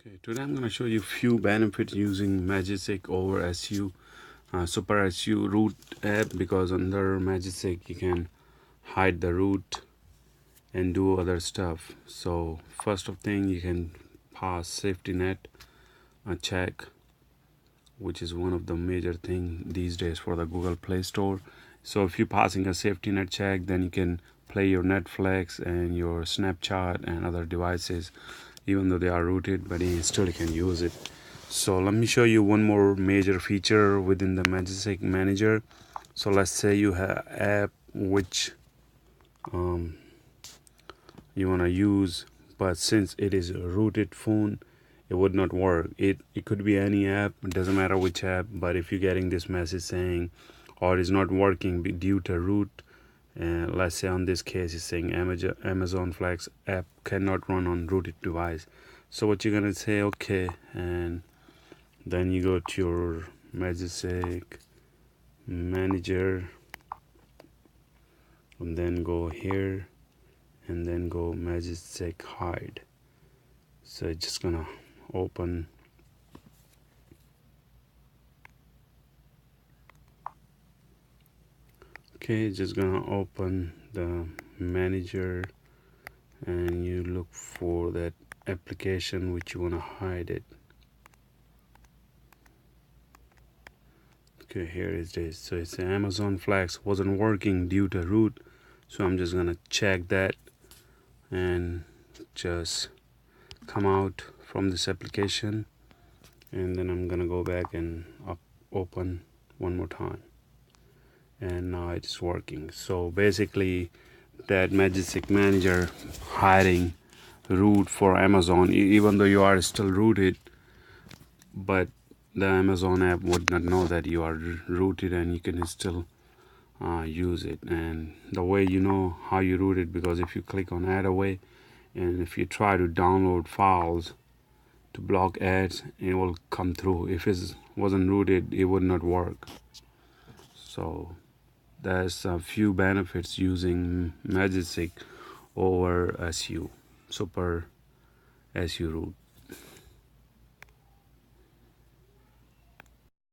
Okay, today I'm going to show you few benefits using Magisk over SU, Super SU root app, because under Magisk you can hide the root and do other stuff. So first of thing, you can pass safety net check, which is one of the major thing these days for the Google Play Store. So if you're passing a safety net check, then you can play your Netflix and your Snapchat and other devices, even though they are rooted, but you still can use it. So let me show you one more major feature within the Magisk Manager. So let's say you have app which you want to use, but since it is a rooted phone, it would not work. It could be any app, it doesn't matter which app, but if you're getting this message saying or is not working due to root, and let's say on this case it's saying Amazon Flex app cannot run on rooted device. So what you're gonna say, okay, and then you go to your Magisk Manager and then go here and then go Magisk hide. So it's just gonna open. Okay, just gonna open the manager and you look for that application which you want to hide it. Okay, here it is. So it's Amazon Flex wasn't working due to root, so I'm just gonna check that and just come out from this application, and then I'm gonna go back and open one more time, and now it's working. So basically that Magisk Manager hiding root for Amazon, even though you are still rooted, but the Amazon app would not know that you are rooted and you can still use it. And the way you know how you rooted, because if you click on add away and if you try to download files to block ads, it will come through. If it wasn't rooted, it would not work. So there's a few benefits using Magisk over SU, Super SU root.